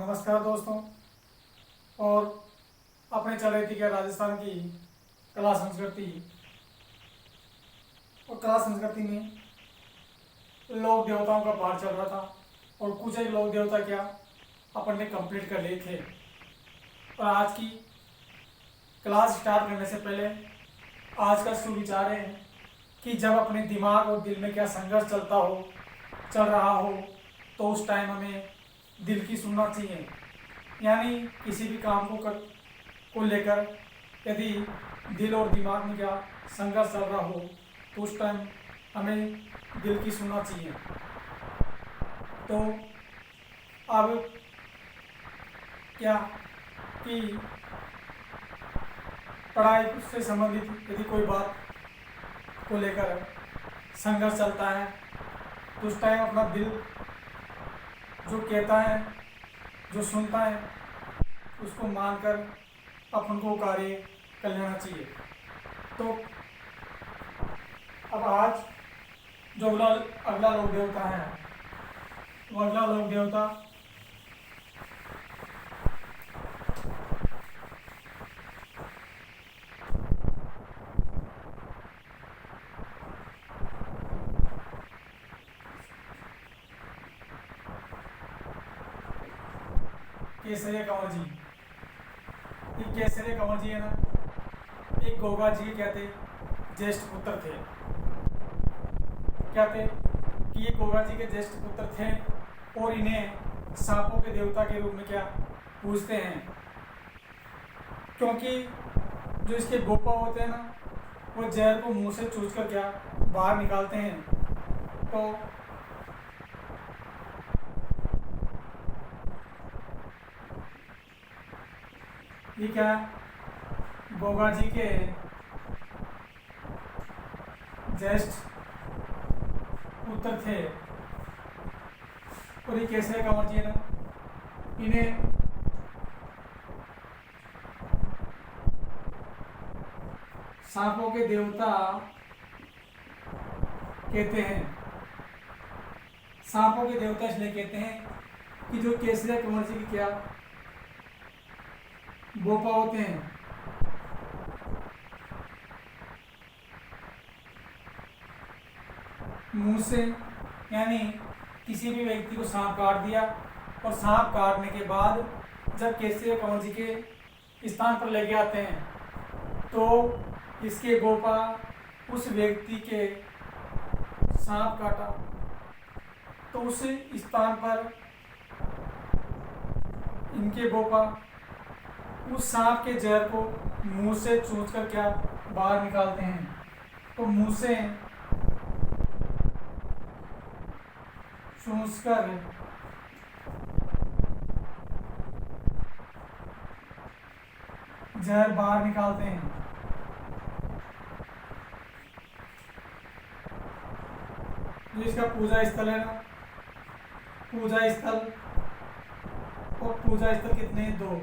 नमस्कार दोस्तों। और अपने चल रही थी क्या राजस्थान की कला संस्कृति। और कला संस्कृति में लोक देवताओं का पाठ चल रहा था और कुछ एक लोक देवता क्या अपन ने कंप्लीट कर लिए थे। और आज की क्लास स्टार्ट करने से पहले आज का सुविचार है कि जब अपने दिमाग और दिल में क्या संघर्ष चल रहा हो तो उस टाइम हमें दिल की सुनना चाहिए। यानी किसी भी काम को लेकर यदि दिल और दिमाग में क्या संघर्ष चल रहा हो तो उस टाइम हमें दिल की सुनना चाहिए। तो अब क्या कि पढ़ाई से संबंधित यदि कोई बात को लेकर संघर्ष चलता है तो उस टाइम अपना दिल जो कहता है, जो सुनता है, उसको मानकर अपन को कार्य कर लेना चाहिए। तो अब आज जो अगला लोक देवता है वो अगला लोक देवता केसरिया कंवर जी। ये केसरिया कंवर जी है ना, एक गोगा जी के कहते ज्येष्ठ पुत्र थे। क्या थे कि ये गोगा जी के ज्येष्ठ पुत्र थे और इन्हें सांपों के देवता के रूप में क्या पूजते हैं, क्योंकि जो इसके गोपा होते हैं ना वो जहर को मुंह से चूस कर क्या बाहर निकालते हैं। तो ये क्या गोगा जी के ज्येष्ठ पुत्र थे और ये केसरिया कंवर जी है ना, इन्हें सांपों के देवता कहते हैं। सांपों के देवता इसलिए कहते हैं कि जो केसरिया कंवर जी की क्या गोपा होते हैं मुंह से, यानी किसी भी व्यक्ति को सांप काट दिया और सांप काटने के बाद जब केसरिया कंवर जी के स्थान पर लेके आते हैं तो इसके गोपा उस व्यक्ति के सांप काटा तो उस स्थान पर इनके गोपा उस सांप के जहर को मुंह से चूस कर क्या बाहर निकालते हैं। तो मुंह से चूस कर जहर बाहर निकालते हैं। जो इसका पूजा स्थल है ना, पूजा स्थल और पूजा स्थल कितने हैं? 2।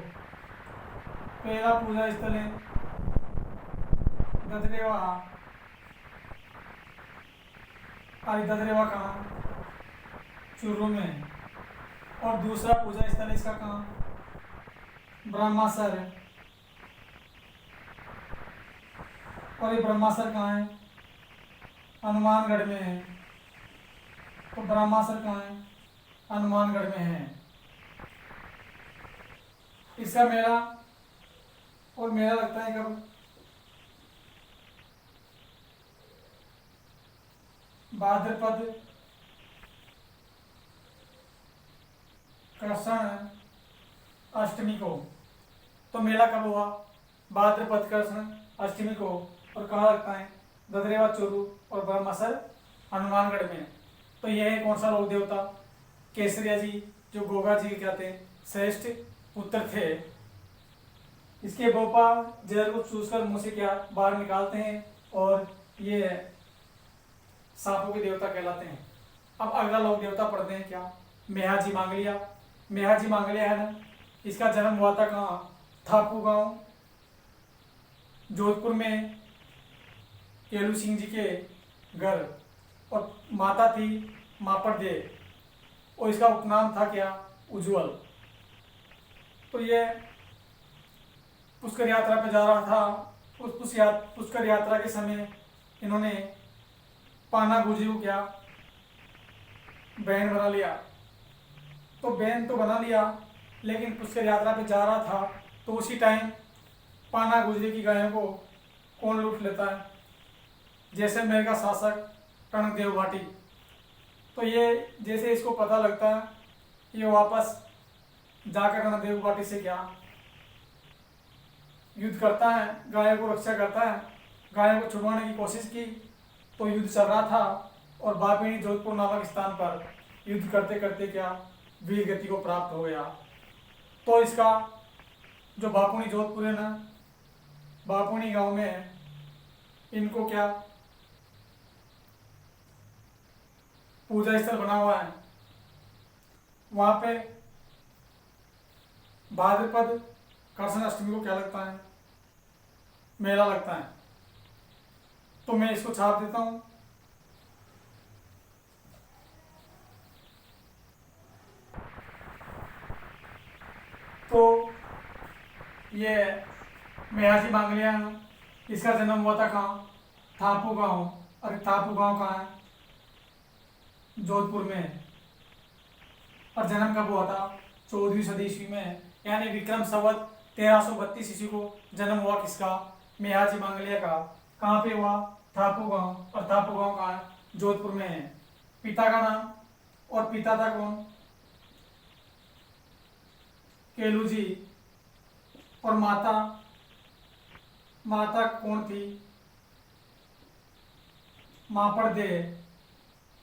पहला पूजा स्थल है ददरेवा। अरे ददरेवा कहाँ? चूरू में। और दूसरा पूजा स्थल इसका कहाँ? ब्रह्मासर है। और ये ब्रह्मासर कहाँ है? हनुमानगढ़ में है। तो ब्रह्मासर कहाँ है? हनुमानगढ़ में है। इसका मेला और मेला लगता है कब? भाद्रपद कृष्ण अष्टमी को। तो मेला कब हुआ? भाद्रपद कृष्ण अष्टमी को। और कहाँ लगता है? ददरेवा चूरू और ब्रह्मासर हनुमानगढ़ में। तो यह है कौन सा लोक देवता? केसरिया जी, जो गोगा जी के कहते हैं श्रेष्ठ पुत्र थे। इसके गोपा जहर को चूसकर मुंह से क्या बाहर निकालते हैं और ये सांपों के देवता कहलाते हैं। अब अगला लोक देवता पढ़ते हैं क्या? मेहाजी मांगलिया। मेहाजी मांगलिया है ना, इसका जन्म हुआ था कहाँ? थापू गांव जोधपुर में केलू सिंह जी के घर। और माता थी मापर दे और इसका उपनाम था क्या? उज्ज्वल। तो ये पुष्कर यात्रा पे जा रहा था। पुष्कर यात्रा के समय इन्होंने पाना गुजरी को क्या बहन बना लिया। तो बहन तो बना लिया, लेकिन पुष्कर यात्रा पे जा रहा था तो उसी टाइम पाना गुजरी की गायों को कौन लूट लेता है? जैसलमेर का शासक रणकदेव भाटी। तो ये जैसे इसको पता लगता है, ये वापस जाकर रणकदेव भाटी से क्या युद्ध करता है, गायों को रक्षा करता है। गायों को छुड़वाने की कोशिश की तो युद्ध चल रहा था और बापिनी जोधपुर नामक स्थान पर युद्ध करते करते क्या वीर गति को प्राप्त हो गया। तो इसका जो बापुनी जोधपुर है ना, बापुनी गांव में इनको क्या पूजा स्थल बना हुआ है। वहां पे भाद्रपद कृष्ण अष्टमी को क्या लगता है? मेला लगता है। तो मैं इसको छाप देता हूं। तो ये मेहाजी मांगलिया, इसका जन्म हुआ था कहाँ? थापू गांव। और थापू गांव कहाँ है? जोधपुर में। और जन्म कब हुआ था? 14वीं सदी ईस्वी में, यानी विक्रम संवत 1332 ईस्वी को जन्म हुआ किसका? मेहाजी मांगलिया का। कहाँ पे हुआ? थापू गांव। और थापू गांव कहाँ है? जोधपुर में है। पिता का नाम? और पिता था कौन? केलू जी। और माता? माता कौन थी? मापर दे।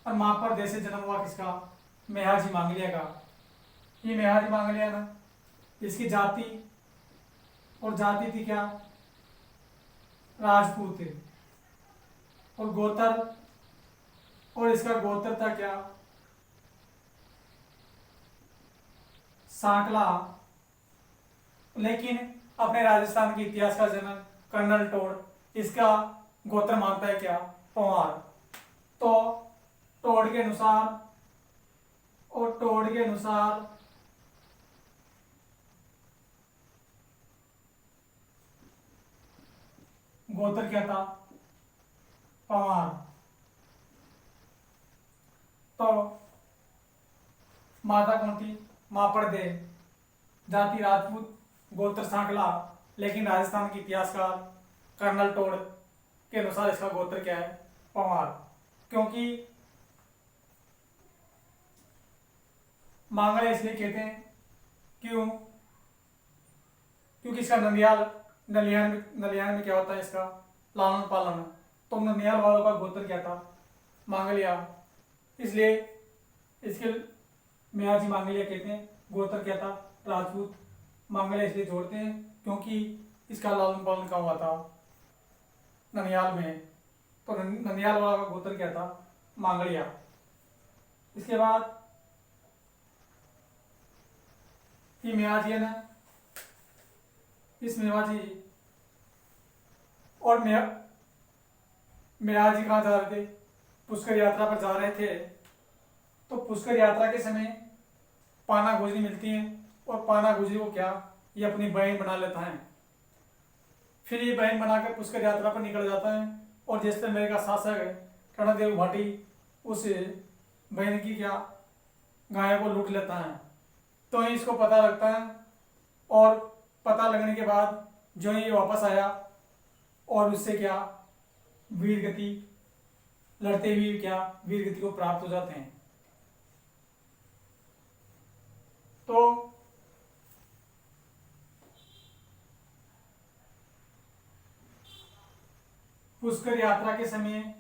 और मापर दे से जन्म हुआ किसका? मेहाजी मांगलिया का। ये मेहाजी मांगलिया ना, इसकी जाति और जाति थी क्या? राजपूत। और गोत्र, और इसका गोत्र था क्या? सांकला। लेकिन अपने राजस्थान के इतिहास का जनक कर्नल टोड इसका गोत्र मानता है क्या? पंवार। तो टोड के अनुसार, और टोड के अनुसार गोत्र क्या था? पंवार। तो माता कौन थी? मापड़ दे। जाति राजपूत, गोत्र सांकला, लेकिन राजस्थान के इतिहासकार कर्नल टोड के अनुसार इसका गोत्र क्या है? पंवार। क्योंकि मांगड़े इसलिए कहते हैं, क्यों? क्योंकि इसका नलियान में क्या होता है? इसका लालन पालन। तो ननियाल वालों का गोत्र क्या था? मांगलिया। इसलिए इसके मियाजी मांगलिया कहते हैं। गोत्र क्या था? राजपूत। मांगलिया इसलिए जोड़ते हैं क्योंकि इसका लालन पालन कहाँ हुआ था? ननियाल में। तो ननियाल वाला का गोत्र क्या था? मांगलिया। इसके बाद ये मियाजी है ना, इस मेवाजी और मेराजी कहाँ जा रहे थे? पुष्कर यात्रा पर जा रहे थे। तो पुष्कर यात्रा के समय पाना गुजरी मिलती है और पाना गुजरी को क्या ये अपनी बहन बना लेता है। फिर ये बहन बनाकर पुष्कर यात्रा पर निकल जाता है और जैसलमेर का शासक है रणदेव भाटी उस बहन की क्या गायों को लूट लेता है। तो ही इसको पता लगता है और पता लगने के बाद जो ये वापस आया और उससे क्या वीर गति लड़ते हुए क्या वीर गति को प्राप्त हो जाते हैं। तो पुष्कर यात्रा के समय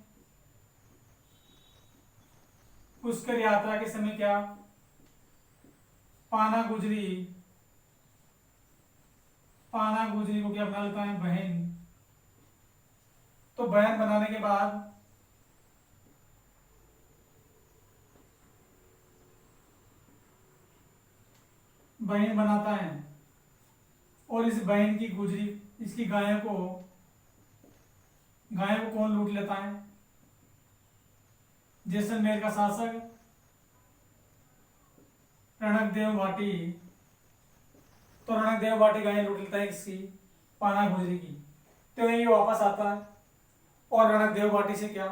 क्या पाना गुजरी को क्या बना लेता है? बहन। तो बहन बनाने के बाद बहन बनाता है और इस बहन की गुजरी इसकी गायों को कौन लूट लेता है? जैसलमेर का शासक रणकदेव भाटी तो रणकदेव बाटी गाय लूट लेता है किसकी, पाना गुजरी की। तो ये वापस आता है और रणकदेव बाटी से क्या,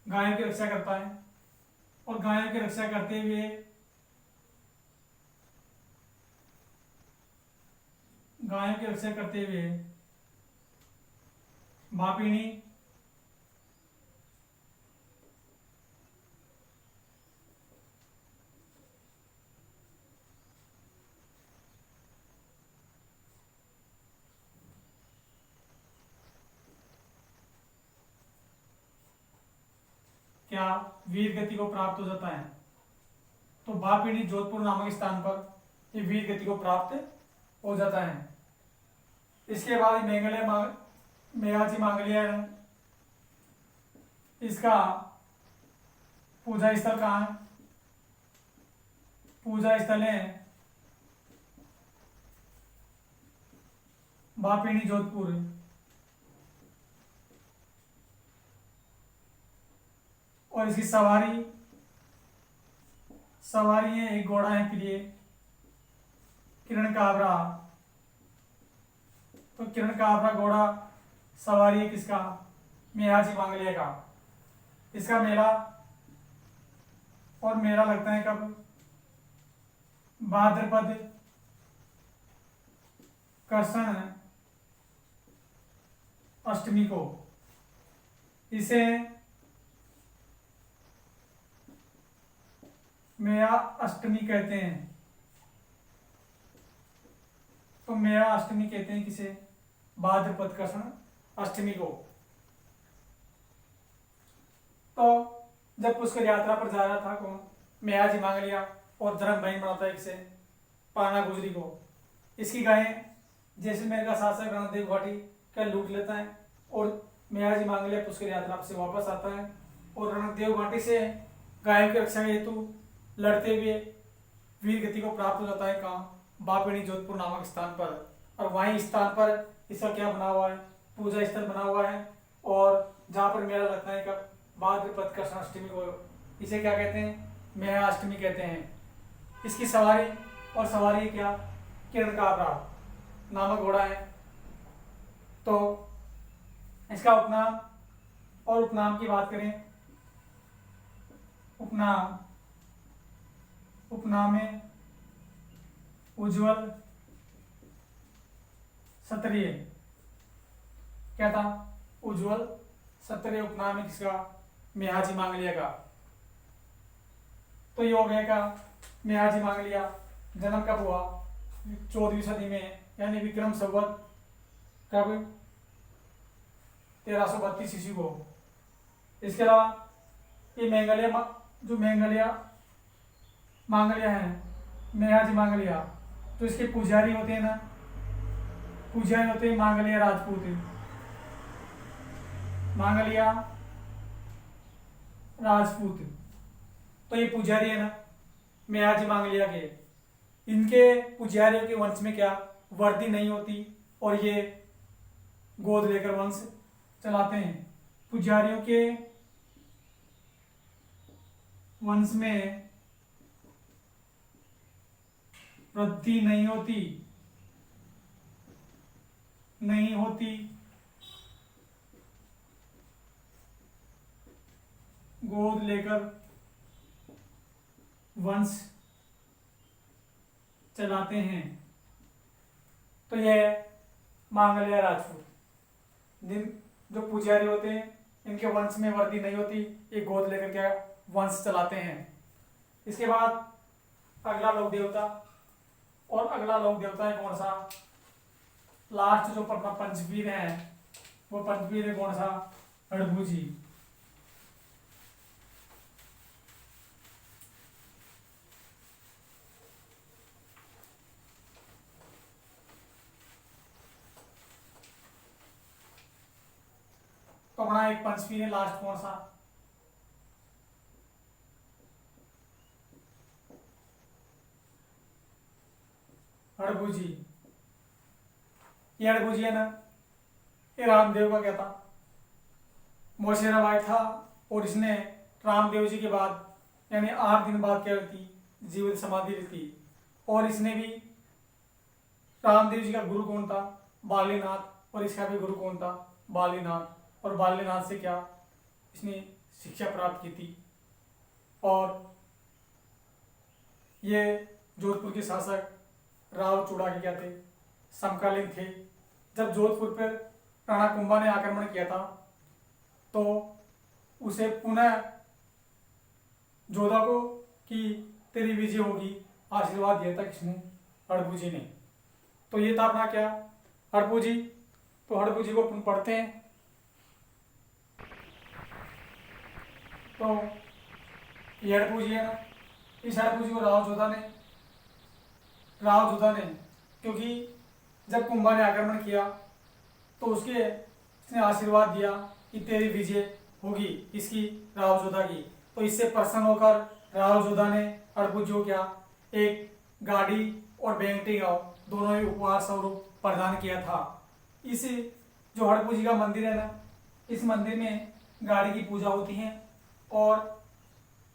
गायों की रक्षा करता है। और गायों की रक्षा करते हुए भापिनी क्या वीर गति को प्राप्त हो जाता है। तो भापिनी जोधपुर नामक स्थान पर ये वीर गति को प्राप्त हो जाता है। इसके बाद मेघाजी मांगलिया है, इसका पूजा स्थल कहाँ है, पूजा स्थल है भापिनी जोधपुर। और इसकी सवारी है, एक घोड़ा है प्रिय किरण काबरा। तो किरण काबरा घोड़ा सवारी है किसका, मेघाजी मांगलिया का। इसका मेला लगता है कब, भाद्रपद कृष्ण अष्टमी को। इसे मेरा अष्टमी कहते हैं। तो मेरा अष्टमी कहते हैं किसे, भाद्रपद कृष्ण अष्टमी को। तो जब पुष्कर यात्रा पर जा रहा था कौन, मेघाजी मांगलिया, और धर्म बहन बनाता है किसे, पाना गुजरी को। इसकी गायें जैसलमेर का शासक रणदेव भाटी का लूट लेता है और मेघाजी मांगलिया पुष्कर यात्रा से वापस आता है और रणदेव भाटी से गायों की रक्षा हेतु लड़ते हुए वीर गति को प्राप्त हो जाता है कहाँ, भापिनी जोधपुर नामक स्थान पर। और वहीं स्थान पर इसका क्या बना हुआ है, पूजा स्थल बना हुआ है। और जहाँ पर मेला लगता है कब, भाद्रपद कृष्ण अष्टमी को। इसे क्या कहते हैं, मेघा अष्टमी कहते हैं। इसकी सवारी क्या, किरण काबरा नामक घोड़ा है। तो इसका उपनाम की बात करें, उपनाम है उज्जवल क्षत्रिय। क्या था, उज्जवल क्षत्रिय उपनाम है किसका, मेघाजी मांगलिया का। तो ये हो गया का मेघाजी मांगलिया जन्म कब हुआ, 14वीं सदी में, यानी विक्रम संवत कब, 1332 ईस्वी को। इसके अलावा ये मांगलिया है, मेघाजी मांगलिया, तो इसके पुजारी होते हैं ना, पुजारी होते हैं मांगलिया राजपूत। तो ये पुजारी है ना मेघाजी मांगलिया के, इनके पुजारियों के वंश में क्या वर्दी नहीं होती और ये गोद लेकर वंश चलाते हैं। पुजारियों के वंश में वृद्धि नहीं होती, गोद लेकर वंश चलाते हैं। तो यह मांगलिया राजपूत, जो पुजारी होते हैं इनके वंश में वर्दी नहीं होती, ये गोद लेकर क्या वंश चलाते हैं। इसके बाद अगला लोक देवता, और अगला लोक देवता है कौन सा, लास्ट जो अपना पंचवीर है वो पंचवीर है कौन सा, हड़भुजी। तो अपना एक पंचवीर है लास्ट कौन सा, हड़भुजी। ये हड़भुजी है ना, ये रामदेव का क्या था, मौसेरा भाई था। और इसने रामदेव जी के बाद यानी 8 दिन बाद क्या रहती, जीवित समाधि रहती। और इसने भी रामदेव जी का गुरु कौन था? बालीनाथ। और इसका भी गुरु कौन था? बालीनाथ। और बालीनाथ से क्या इसने शिक्षा प्राप्त की थी। और ये जोधपुर के शासक राव चूड़ा क्या थे? समकालीन थे। जब जोधपुर पर राणा कुंभा ने आक्रमण किया था तो उसे पुनः जोधा को कि तेरी विजय होगी आशीर्वाद दिया था किसने? हड़पू जी ने। तो ये था अपना क्या? हड़पू जी। तो हड़पू जी को अपन पढ़ते हैं। तो ये हड़पू जी है ना, इस हड़पू जी को राव जोधा ने क्योंकि जब कुंभा ने आक्रमण किया तो उसने आशीर्वाद दिया कि तेरी विजय होगी इसकी, राव जोधा की। तो इससे प्रसन्न होकर राव जोधा ने हड़पू जी को क्या एक गाड़ी और बेंगटी गांव दोनों ही उपहार स्वरूप प्रदान किया था। इस जो हड़पू जी का मंदिर है ना, इस मंदिर में गाड़ी की पूजा होती है। और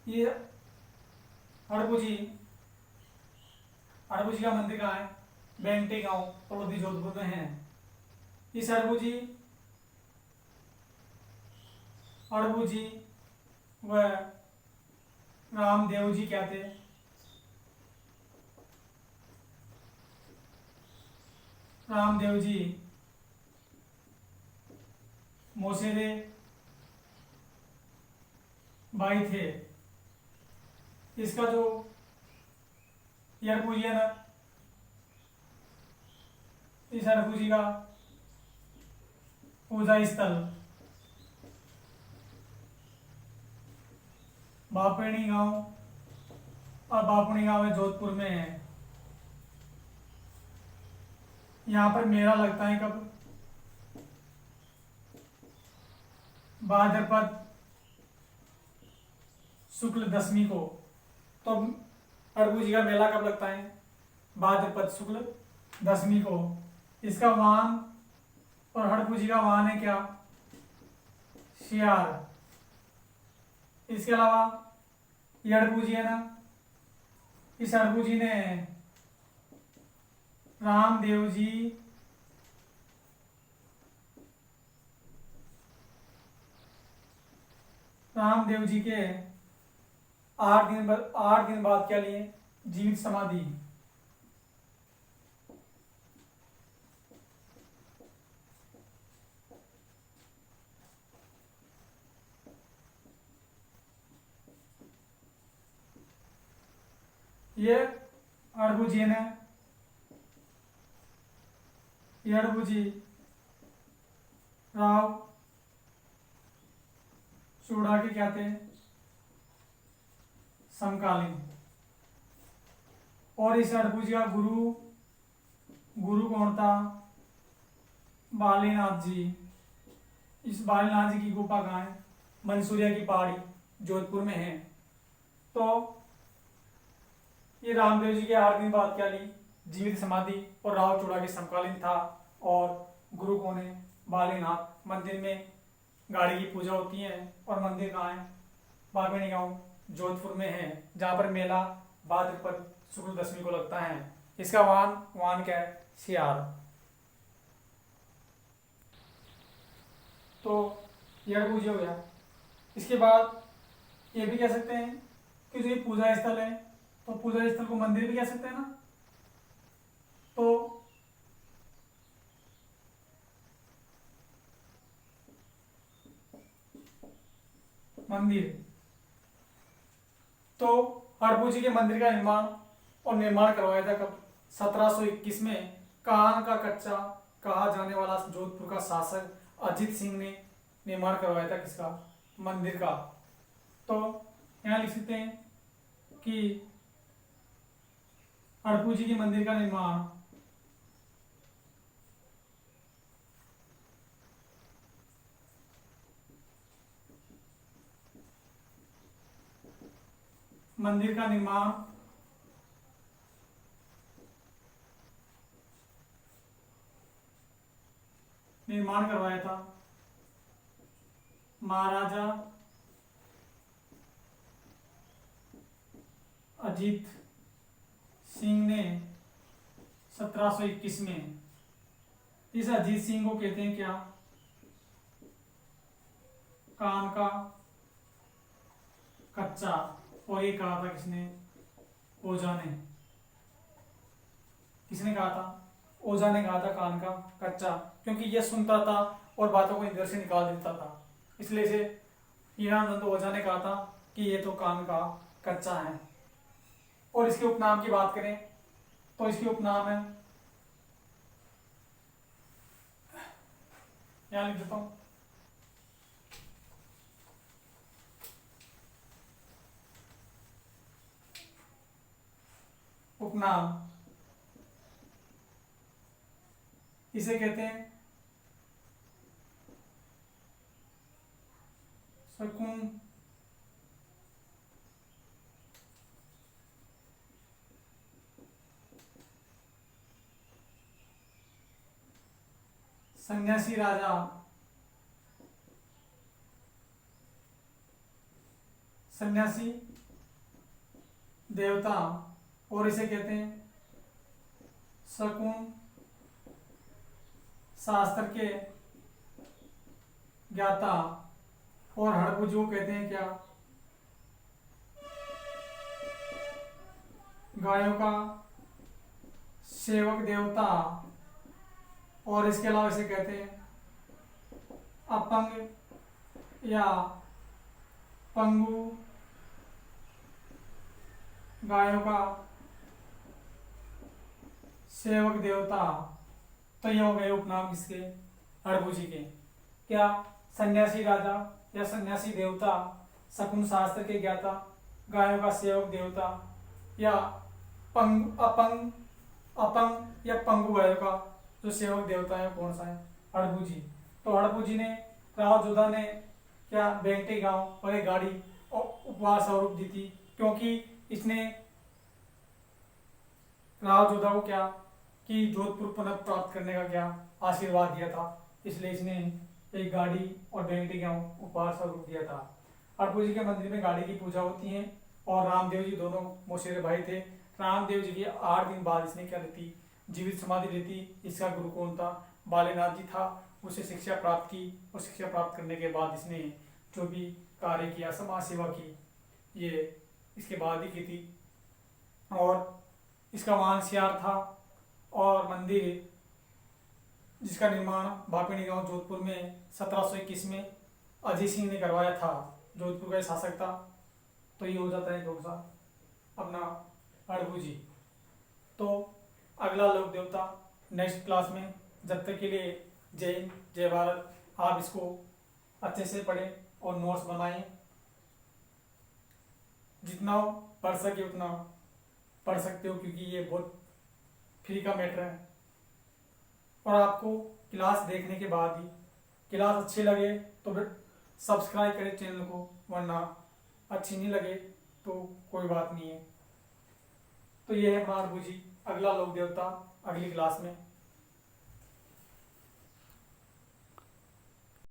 ये हड़पू जी का मंदिर कहाँ है? बेंगटी गांव तलोदी जोधपुर में है। इस हड़पू जी व रामदेव जी क्या थे? रामदेव जी मौसेरे भाई थे। इसका जो हड़पू जी है ना, इस हड़पू जी का पूजा स्थल बापणी गांव और बापणी गांव है जोधपुर में है। यहाँ पर मेला लगता है कब? भाद्रपद शुक्ल दशमी को। तो हड़पू जी का मेला कब लगता है? भाद्रपद शुक्ल दशमी को। इसका वाहन और हड़पू जी का वाहन है क्या? सियार। इसके अलावा ये हड़पू जी है ना, इस हड़पू जी ने रामदेव जी के 8 दिन बाद क्या लिए? जीवित समाधि। ये हड़पू जी ने हड़पू जी राव चूड़ा के क्या थे? समकालीन। और इस हड़पू जी का गुरु कौन था? बालीनाथ जी। इस बालीनाथ जी की गुफा कहाँ है? मंसूरिया की पहाड़ी जोधपुर में है। तो ये रामदेव जी के 8 दिन बाद क्या ली? जीवित समाधि। और राव चूड़ा के समकालीन था। और गुरु कौन है? बालीनाथ। मंदिर में गाड़ी की पूजा होती है। और मंदिर कहाँ है? बागेणी गांव जोधपुर में है, जहाँ पर मेला भाद्रपद शुक्ल दशमी को लगता है। इसका वाहन क्या है? सियार। तो यह पूजा हो गया। इसके बाद ये भी कह सकते हैं कि जो ये पूजा स्थल है, तो पूजा स्थल को मंदिर भी कह सकते हैं ना। तो मंदिर, तो हड़पू जी के मंदिर का निर्माण करवाया था कब? 1721 में कान का कच्चा कहा जाने वाला जोधपुर का शासक अजीत सिंह ने निर्माण करवाया था। किसका? मंदिर का। तो यहाँ लिख सकते हैं कि हड़पू जी के मंदिर का निर्माण निर्माण करवाया था महाराजा अजीत सिंह ने 1721 में। इस अजीत सिंह को कहते हैं क्या? कान का कच्चा। और ये कहा था किसने? ओझा ने। किसने कहा था? ओझा ने कहा था कान का कच्चा, क्योंकि ये सुनता था और बातों को इधर से निकाल देता था। इसलिए से हीरानंद ओझा ने कहा था कि ये तो कान का कच्चा है। और इसके उपनाम की बात करें तो इसके उपनाम है, यहां लिख देता हूं, उपनाम। इसे कहते हैं शकुन सन्यासी राजा, सन्यासी देवता। और इसे कहते हैं शकुन शास्त्र के ज्ञाता। और हड़बुजी को कहते हैं क्या? गायों का सेवक देवता। और इसके अलावा इसे कहते हैं अपंग या पंगु गायों का सेवक देवता। तो ये हो गए उपनाम किसके? हड़बुजी के। क्या? सन्यासी राजा या सन्यासी देवता, शकुन शास्त्र के ज्ञाता, गायों का सेवक देवता, या अपंग अपंग या पंगु गायों का जो सेवक देवता है कौन सा है? हड़बुजी। तो हड़बुजी ने, राव जोधा ने क्या बेंगटे गांव और एक गाड़ी उपवास स्वरूप दी थी, क्योंकि इसने राव जोधा को क्या कि जोधपुर पुनः प्राप्त करने का क्या आशीर्वाद दिया था। इसलिए इसने एक गाड़ी और बेंगटे गांव उपहार स्वरूप दिया था। हड़बुजी के मंदिर में गाड़ी की पूजा होती है। और रामदेव जी दोनों मौसेरे भाई थे। रामदेव जी के 8 दिन बाद इसने क्या लेती? जीवित समाधि लेती। इसका गुरु कौन था? बालेनाथ जी था। उसे शिक्षा प्राप्त की और शिक्षा प्राप्त करने के बाद इसने जो भी कार्य किया, समाज सेवा की, ये इसके बाद ही की थी। और इसका वाहन सियार था। और मंदिर जिसका निर्माण भापिणी गांव जोधपुर में 1721 में अजय सिंह ने करवाया था, जोधपुर का शासक था। तो ये हो जाता है कौन सा? अपना हड़बुजी। तो अगला लोक देवता नेक्स्ट क्लास में। जब तक के लिए जय हिंद, जय भारत। आप इसको अच्छे से पढ़ें और नोट्स बनाएं। जितना पढ़ सके उतना पढ़ सकते हो, क्योंकि ये बहुत फ्री का मैटर है। और आपको क्लास देखने के बाद ही क्लास अच्छी लगे तो फिर सब्सक्राइब करें चैनल को, वरना अच्छी नहीं लगे तो कोई बात नहीं है। तो ये है हड़बुजी। अगला लोक देवता अगली क्लास में।